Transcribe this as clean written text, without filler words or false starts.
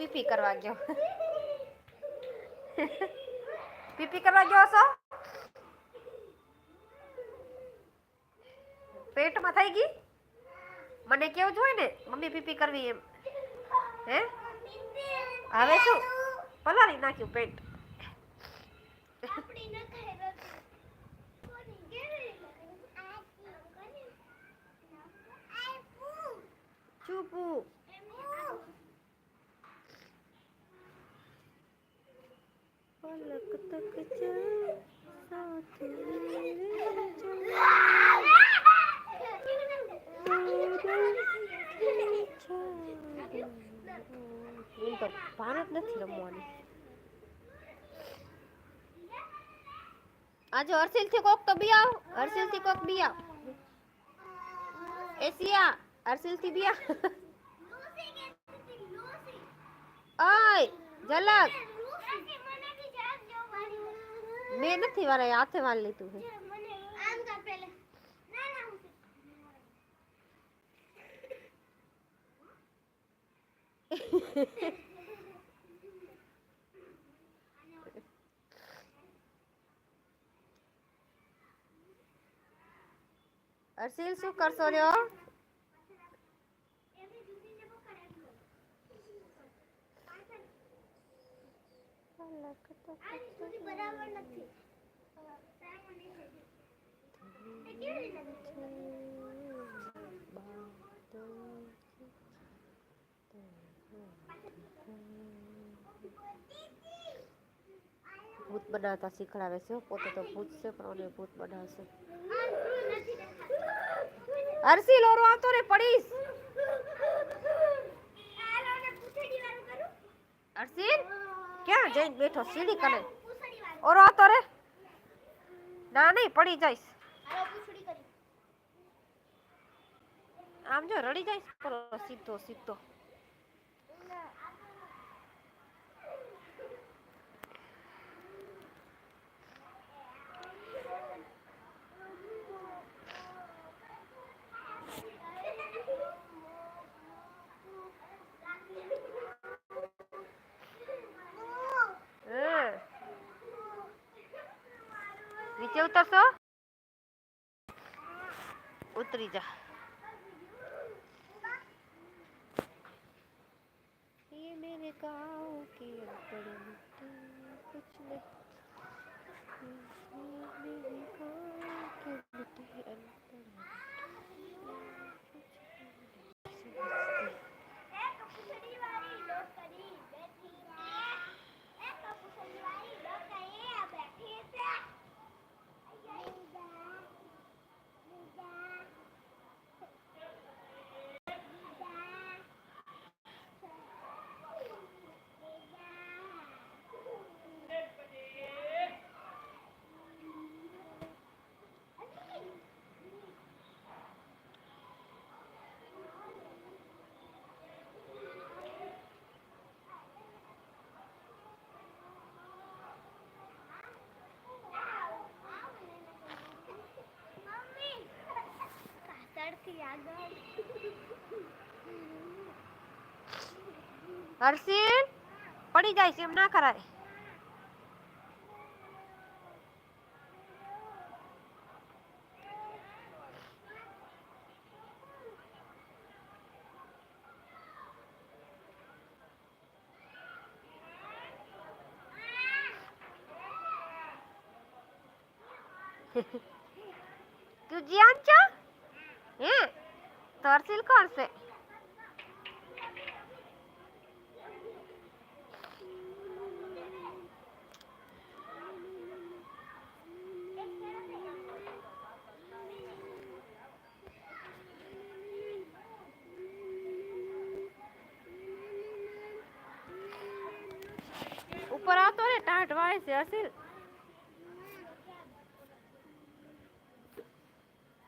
PP કરવા ગયો. PP કરવા ગયો છો? પેટમાં થઈ ગઈ? મને કેવું જોઈએ ને મમ્મી પીપી કરવી એમ. હે? હવે શું? પલાળી નાખ્યું પેટ. ચૂપું. પલક તક ચા સાથ તો ભાન જ નથી રમવાની. આજે હર્ષિલ થી કોક તો બી આવ. હર્ષિલ થી કોક બી આવ. એશિયા હર્ષિલ થી બી આવ. ઓય ઝલક. મેં નથી વાળા હાથે વાળ લીધું છે. હર્ષિલ શું કરશો રહ્યો? બરાબર નથી. ભૂત બનાવતા શીખડાવે છે. પોતે તો ભૂત છે પણ ઓને ભૂત બનાવશે. હર્ષિલ ઓરો આવતો રે પડીશ. હર્ષિલ ક્યાં જઈને બેઠો સીડી કરે? ઓરો આવતો રે. ના નહીં પડી જઈશ. આમ જો રડી જઈશ. સીધો સીધો. નીચે ઉતરશો? ઉતરી જા. ये मेरे गाँव की बड़ी मिट्टी कुछ नहीं. मेरे गाँव की मिट्टी હર્ષિલ પડી જાય એમ ના કરાય. તું જ્યાં છો? હે તો હર્ષિલ કોણ છે? ઉપર આવતો રે ટાઢ વાય છે હર્ષિલ.